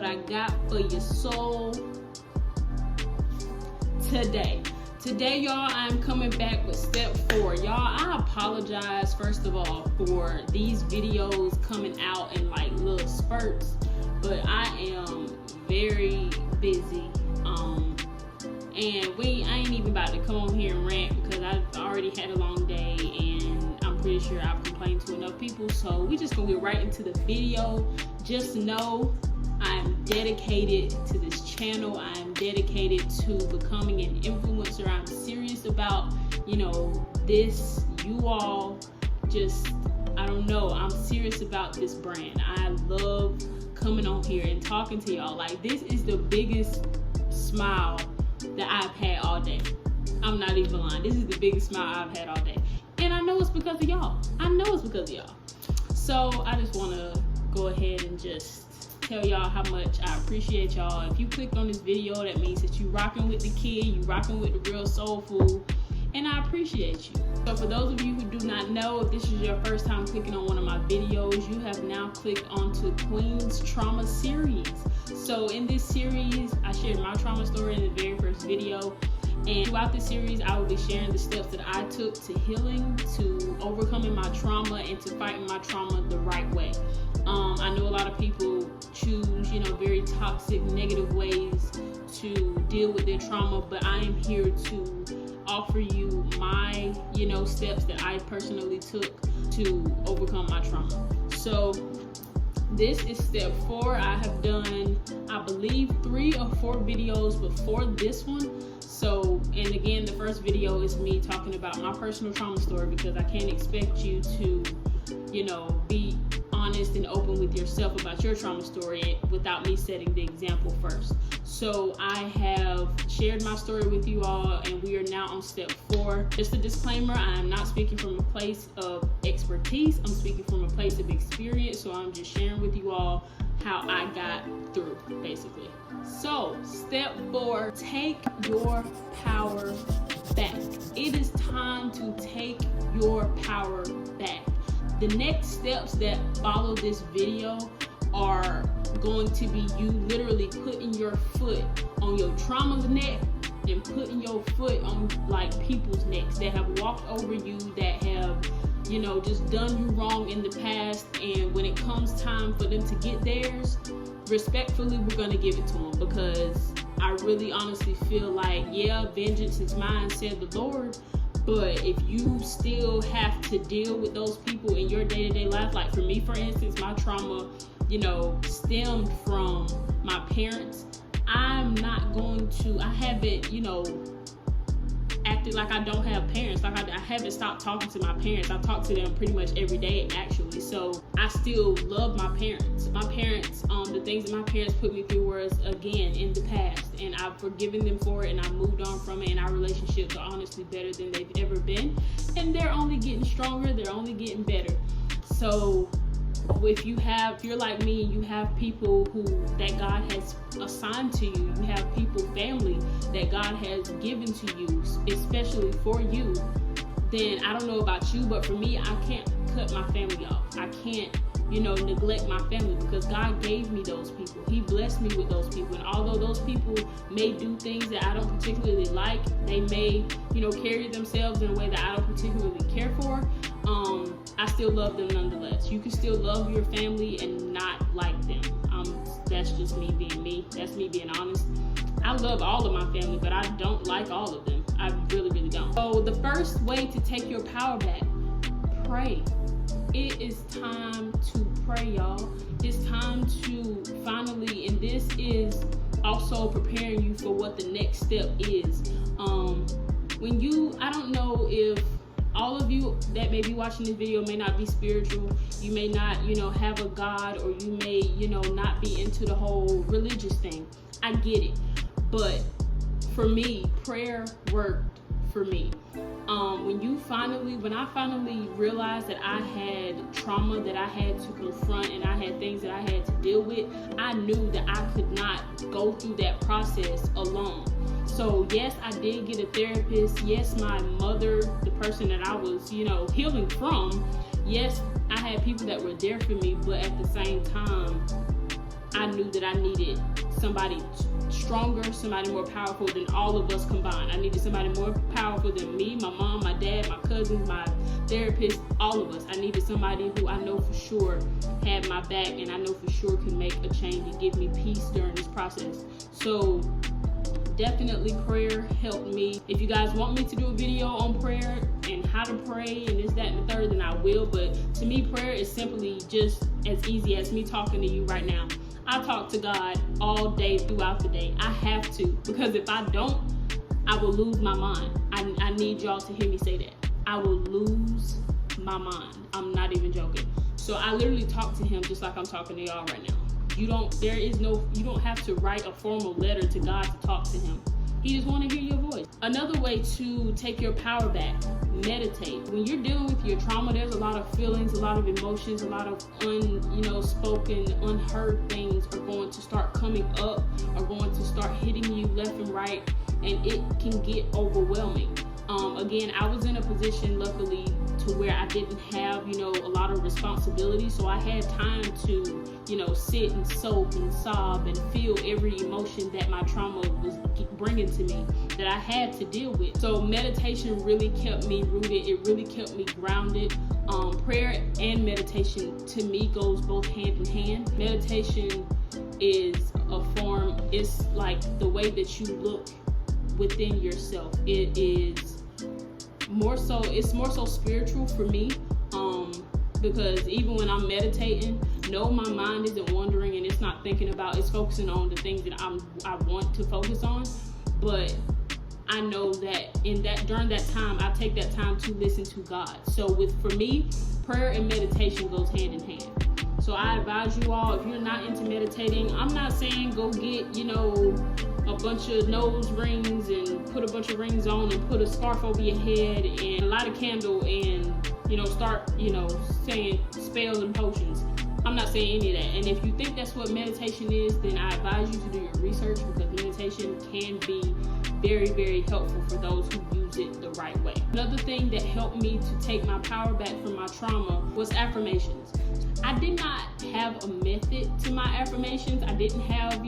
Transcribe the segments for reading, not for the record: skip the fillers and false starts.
I got for your soul today. Today, y'all, I'm coming back with step 4. Y'all, I apologize, first of all, for these videos coming out in like little spurts, but I am very busy. And I ain't even about to come on here and rant because I've already had a long day and I'm pretty sure I've complained to enough people. So we just gonna get right into the video. Just know I'm dedicated to this channel. I am dedicated to becoming an influencer. I'm serious about, this. You all just, I don't know, I'm serious about this brand. I love coming on here and talking to y'all. Like, this is the biggest smile that I've had all day. I'm not even lying. This is the biggest smile I've had all day. And I know it's because of y'all. So I just want to go ahead and just tell y'all how much I appreciate y'all. If you clicked on this video, that means that you rocking with the kid, you rocking with the real soul food, and I appreciate you. So for those of you who do not know, if this is your first time clicking on one of my videos, you have now clicked onto Kueen's trauma series. So in this series, I shared my trauma story in the very first video. And throughout this series, I will be sharing the steps that I took to healing, to overcoming my trauma, and to fighting my trauma the right way. I know a lot of people choose, very toxic, negative ways to deal with their trauma, but I am here to offer you my, steps that I personally took to overcome my trauma. So this is step 4. I have done, I believe, 3 or 4 videos before this one. So, and again, the first video is me talking about my personal trauma story, because I can't expect you to, be honest and open with yourself about your trauma story without me setting the example first. So I have shared my story with you all, and we are now on step 4. Just a disclaimer, I am not speaking from a place of expertise. I'm speaking from a place of experience. So I'm just sharing with you all how I got through, basically. So step 4, take your power back. It is time to take your power back. The next steps that follow this video are going to be you literally putting your foot on your trauma's neck and putting your foot on like people's necks that have walked over you, that have just done you wrong in the past. And when it comes time for them to get theirs, respectfully, we're going to give it to them, because I really honestly feel like, yeah, vengeance is mine, said the Lord. But if you still have to deal with those people in your day-to-day life, like for me, for instance, my trauma, stemmed from my parents. I'm not going to, I haven't, acted like I don't have parents. Like I haven't stopped talking to my parents. I talk to them pretty much every day, actually. So I still love my parents. My parents, the things that my parents put me through was, again, in the past. And I've forgiven them for it, and I've moved on from it, and our relationships are honestly better than they've ever been. And they're only getting stronger. They're only getting better. So if you're like me, you have people that God has assigned to you. You have people, family that God has given to you, especially for you. Then I don't know about you, but for me, I can't cut my family off. I can't, neglect my family, because God gave me those people. He blessed me with those people. And although those people may do things that I don't particularly like, they may, carry themselves in a way that I don't particularly care for, I still love them nonetheless. You can still love your family and not like them. That's just me being me. That's me being honest. I love all of my family, but I don't like all of them. I really, really don't. So the first way to take your power back, pray. It is time to pray, y'all. It's time to finally, and this is also preparing you for what the next step is. I don't know if all of you that may be watching this video may not be spiritual. You may not, have a God, or you may, not be into the whole religious thing. I get it. But for me, prayer worked for me. When I finally realized that I had trauma that I had to confront, and I had things that I had to deal with, I knew that I could not go through that process alone. So yes, I did get a therapist. Yes, my mother, the person that I was, healing from, yes, I had people that were there for me, but at the same time, I knew that I needed somebody stronger, somebody more powerful than all of us combined. I needed somebody more powerful than me, my mom, my dad, my cousins, my therapist, all of us. I needed somebody who I know for sure had my back, and I know for sure could make a change and give me peace during this process. So definitely prayer helped me. If you guys want me to do a video on prayer and how to pray and this, that, and the third, then I will. But to me, prayer is simply just as easy as me talking to you right now. I talk to God all day throughout the day. I have to, because if I don't, I will lose my mind. I need y'all to hear me say that. I will lose my mind. I'm not even joking. So I literally talk to him just like I'm talking to y'all right now. You don't have to write a formal letter to God to talk to him. He just want to hear your voice. Another way to take your power back, meditate. When you're dealing with your trauma, there's a lot of feelings, a lot of emotions, a lot of spoken, unheard things are going to start coming up, are going to start hitting you left and right, and it can get overwhelming. Again, I was in a position, luckily, to where I didn't have, a lot of responsibility. So I had time to, sit and soak and sob and feel every emotion that my trauma was bringing to me that I had to deal with. So meditation really kept me rooted. It really kept me grounded. Prayer and meditation to me goes both hand in hand. Meditation is a form, it's like the way that you look within yourself. It's more so spiritual for me, because even when I'm meditating, no, my mind isn't wandering and it's not thinking about, it's focusing on the things that I want to focus on. But I know that during that time, I take that time to listen to God. So for me, prayer and meditation goes hand in hand. So I advise you all, if you're not into meditating, I'm not saying go get, a bunch of nose rings and put a bunch of rings on and put a scarf over your head and light a candle and, start, saying spells and potions. I'm not saying any of that. And if you think that's what meditation is, then I advise you to do your research, because meditation can be very, very helpful for those who use it the right way. Another thing that helped me to take my power back from my trauma was affirmations. I did not have a method to my affirmations. I didn't have,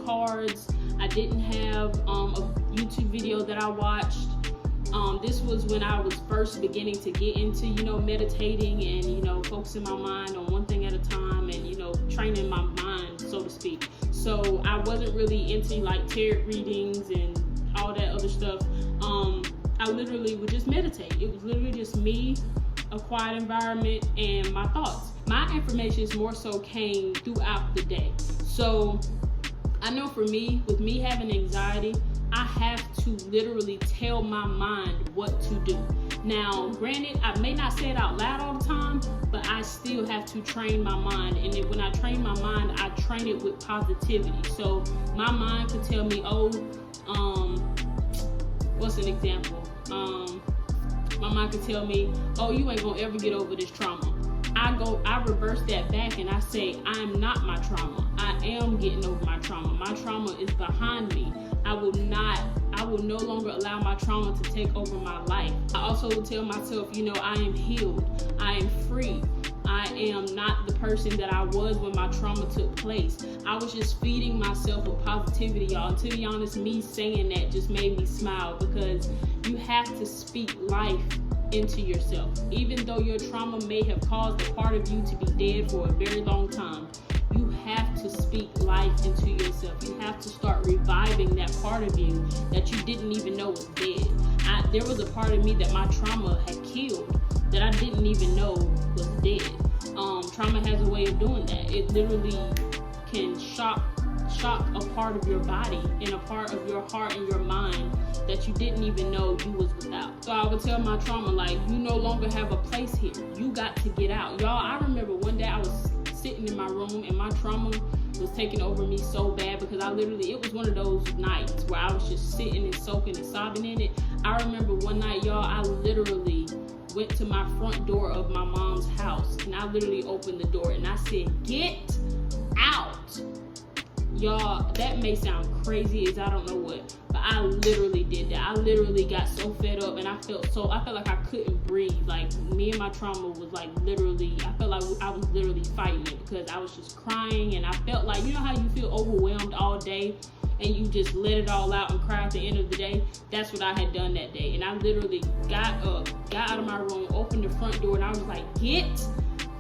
cards. I didn't have a YouTube video that I watched. This was when I was first beginning to get into, meditating and, focusing my mind on one thing at a time and, training my mind, so to speak. So I wasn't really into like tarot readings and all that other stuff. I literally would just meditate. It was literally just me, a quiet environment, and my thoughts. My affirmations more so came throughout the day. So I know for me, with me having anxiety, I have to literally tell my mind what to do. Now, granted, I may not say it out loud all the time, but I still have to train my mind. And then when I train my mind, I train it with positivity. So my mind could tell me, what's an example? My mind could tell me, you ain't gonna ever get over this trauma. I reverse that back and I say, I'm not my trauma. I am getting over my trauma. My trauma is behind me. I will no longer allow my trauma to take over my life. I also will tell myself, I am healed. I am free. I am not the person that I was when my trauma took place. I was just feeding myself with positivity, y'all. And to be honest, me saying that just made me smile, because you have to speak life into yourself. Even though your trauma may have caused a part of you to be dead for a very long time, you have to speak life into yourself. You have to start reviving that part of you that you didn't even know was dead. There was a part of me that my trauma had killed that I didn't even know was dead. Trauma has a way of doing that. It literally can shock a part of your body and a part of your heart and your mind that you didn't even know you was without. So I would tell my trauma, like, you no longer have a place here. You got to get out. Y'all, I remember one day I was sitting in my room and my trauma was taking over me so bad, because it was one of those nights where I was just sitting and soaking and sobbing in it. I remember one night, y'all, I literally went to my front door of my mom's house and I literally opened the door and I said, get out. Y'all, that may sound crazy as I don't know what, but I literally did that. I literally got so fed up, and I felt like I couldn't breathe. Like, me and my trauma was like literally, I felt like I was literally fighting it, because I was just crying, and I felt like, you know how you feel overwhelmed all day and you just let it all out and cry at the end of the day? That's what I had done that day. And I literally got up, got out of my room, opened the front door, and I was like, get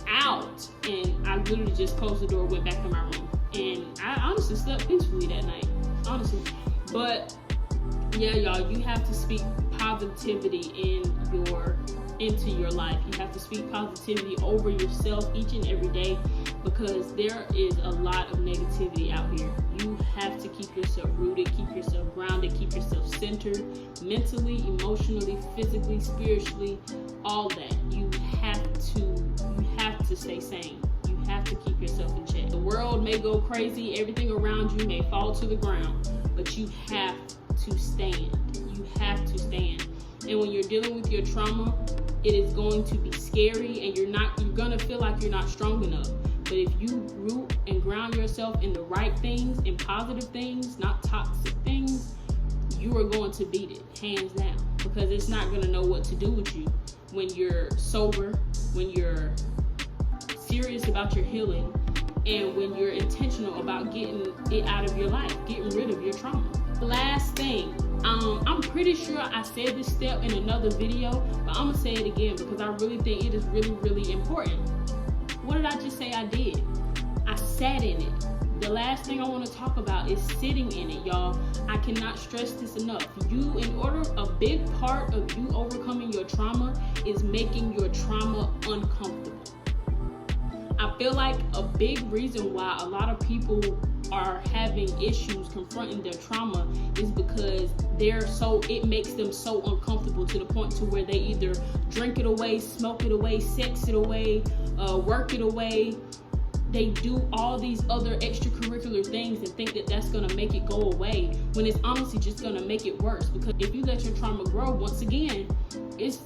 out. And I literally just closed the door, went back to my room, and I honestly slept peacefully that night, honestly. But yeah, y'all, you have to speak positivity into your life. You have to speak positivity over yourself each and every day, because there is a lot of negativity out here. You have to keep yourself rooted, keep yourself grounded, keep yourself centered, mentally, emotionally, physically, spiritually, all that. You have to stay sane. You have to keep yourself in check. The world may go crazy, everything around you may fall to the ground, but you have to stand. You have to stand. And when you're dealing with your trauma, it is going to be scary, and you're gonna feel like you're not strong enough. But if you root and ground yourself in the right things, in positive things, not toxic things, you are going to beat it, hands down. Because it's not gonna know what to do with you when you're sober, when you're serious about your healing, and when you're intentional about getting it out of your life, getting rid of your trauma. Last thing, I'm pretty sure I said this step in another video, but I'm gonna say it again because I really think it is really, really important. What did I just say I did? I sat in it. The last thing I want to talk about is sitting in it, y'all. I cannot stress this enough. A big part of you overcoming your trauma is making your trauma uncomfortable. I feel like a big reason why a lot of people are having issues confronting their trauma is because it makes them so uncomfortable, to the point to where they either drink it away, smoke it away, sex it away, work it away. They do all these other extracurricular things and think that that's gonna make it go away, when it's honestly just gonna make it worse. Because if you let your trauma grow, once again, it's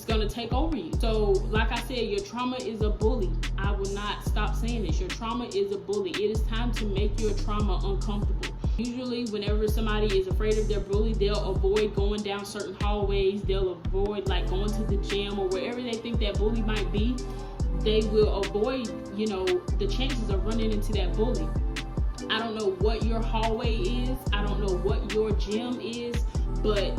gonna take over you. So like I said, your trauma is a bully. I will not stop saying this. Your trauma is a bully. It is time to make your trauma uncomfortable. Usually whenever somebody is afraid of their bully, they'll avoid going down certain hallways. They'll avoid like going to the gym or wherever they think that bully might be. They will avoid, the chances of running into that bully. I don't know what your hallway is. I don't know what your gym is. But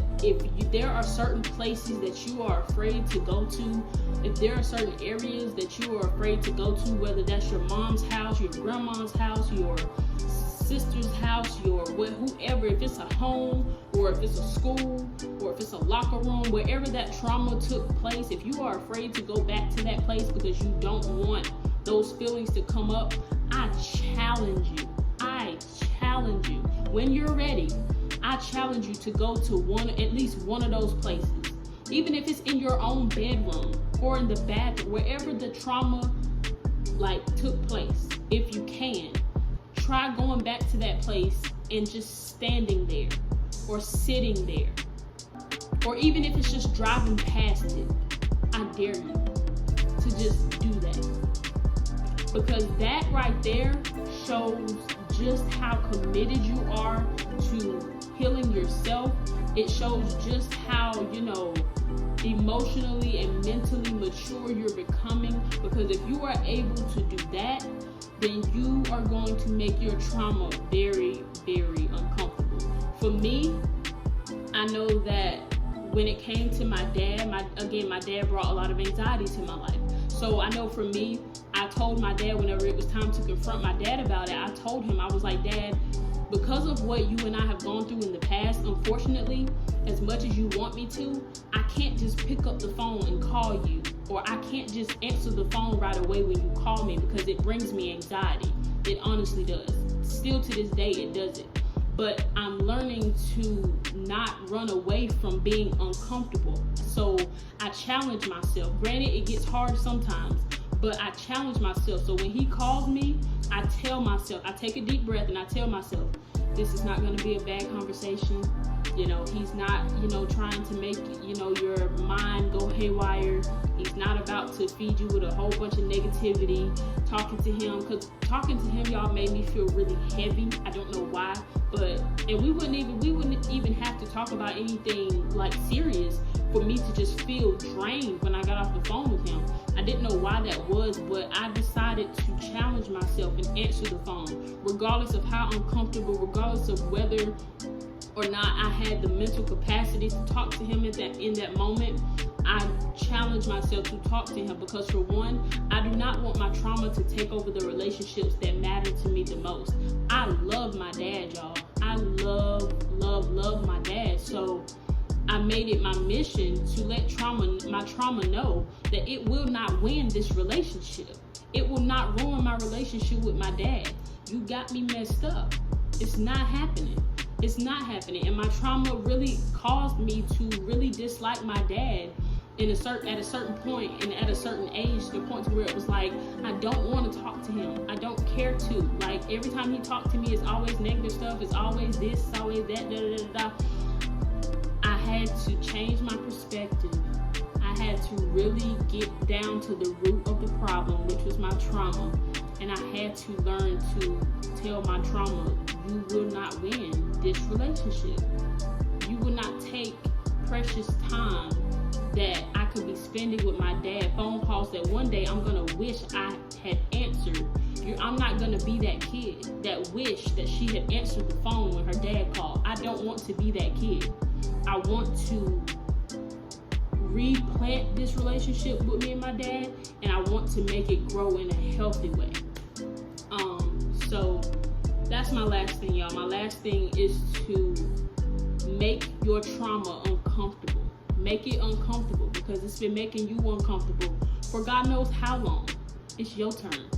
there are certain places that you are afraid to go to, if there are certain areas that you are afraid to go to, whether that's your mom's house, your grandma's house, your sister's house, whoever, if it's a home or if it's a school or if it's a locker room, wherever that trauma took place, if you are afraid to go back to that place because you don't want those feelings to come up, I challenge you. When you're ready, I challenge you to go to at least one of those places. Even if it's in your own bedroom or in the bathroom, wherever the trauma took place. If you can, try going back to that place and just standing there or sitting there. Or even if it's just driving past it, I dare you to just do that. Because that right there shows just how committed you are to healing yourself. It shows just how, emotionally and mentally mature you're becoming. Because if you are able to do that, then you are going to make your trauma very, very uncomfortable. For me, I know that when it came to my dad, my dad brought a lot of anxiety to my life. So I know for me, I told my dad whenever it was time to confront my dad about it, I told him, I was like, Dad, because of what you and I have gone through in the past, unfortunately, as much as you want me to, I can't just pick up the phone and call you, or I can't just answer the phone right away when you call me, because it brings me anxiety. It honestly does. Still to this day, it does it. But I'm learning to not run away from being uncomfortable. So I challenge myself. Granted, it gets hard sometimes, but I challenge myself. So when he calls me, I tell myself, I take a deep breath and I tell myself, this is not going to be a bad conversation. He's not, trying to make, your mind go haywire. He's not about to feed you with a whole bunch of negativity. Talking to him, because talking to him, y'all, made me feel really heavy. I don't know why, and we wouldn't even talk about anything like serious for me to just feel drained when I got off the phone with him. I didn't know why that was, but I decided to challenge myself and answer the phone, regardless of how uncomfortable, regardless of whether or not I had the mental capacity to talk to him in that moment. I challenged myself to talk to him because, for one, I do not want my trauma to take over the relationships that matter to me the most. I love my dad, y'all. I love my dad. So I made it my mission to let my trauma know that it will not win this relationship. It will not ruin my relationship with my dad. You got me messed up. It's not happening. It's not happening. And my trauma really caused me to really dislike my dad at a certain point and at a certain age, to the point where it was like, I don't want to talk to him. I don't care to. Like, every time he talked to me, it's always negative stuff. It's always this, it's always that, da. I had to change my perspective. I had to really get down to the root of the problem, which was my trauma. And I had to learn to tell my trauma, you will not win this relationship. You will not take precious time that I could be spending with my dad, phone calls that one day I'm gonna wish I had answered. I'm not gonna be that kid that wished that she had answered the phone when her dad called. I don't want to be that kid. I want to replant this relationship with me and my dad, and I want to make it grow in a healthy way. So that's my last thing, y'all. My last thing is to make your trauma uncomfortable. Make it uncomfortable, because it's been making you uncomfortable for God knows how long. It's your turn.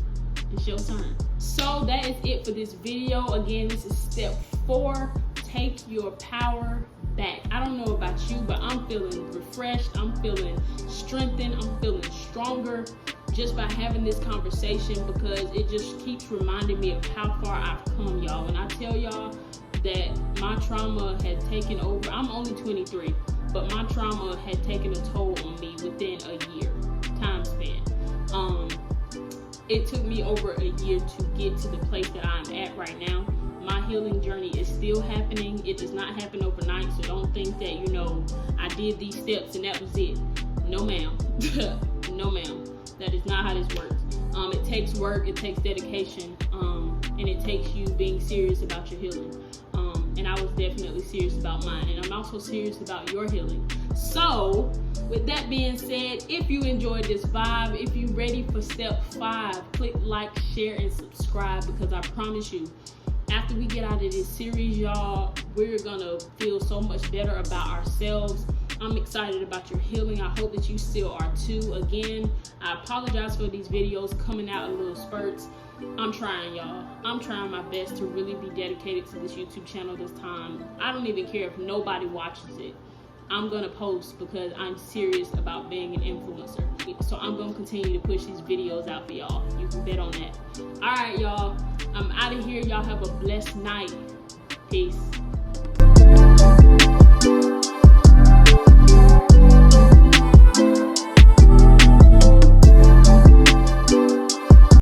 It's your turn. So that is it for this video. Again, this is step 4. Take your power back. I don't know about you, but I'm feeling refreshed. I'm feeling strengthened. I'm feeling stronger just by having this conversation, because it just keeps reminding me of how far I've come, y'all. When I tell y'all that my trauma had taken over, I'm only 23, but my trauma had taken a toll on me within a year time span. It took me over a year to get to the place that I'm at right now. My healing journey is still happening. It does not happen overnight, so don't think that, I did these steps and that was it. No, ma'am. No, ma'am. That is not how this works. It takes work, it takes dedication, and it takes you being serious about your healing. And I was definitely serious about mine, and I'm also serious about your healing. So, with that being said, if you enjoyed this vibe, if you're ready for step 5, click like, share, and subscribe, because I promise you, after we get out of this series, y'all, we're gonna feel so much better about ourselves. I'm excited about your healing. I hope that you still are too. Again, I apologize for these videos coming out in little spurts. I'm trying, y'all. I'm trying my best to really be dedicated to this YouTube channel this time. I don't even care if nobody watches it. I'm gonna post because I'm serious about being an influencer. So I'm gonna continue to push these videos out for y'all. You can bet on that. All right, y'all. I'm out of here. Y'all have a blessed night. Peace.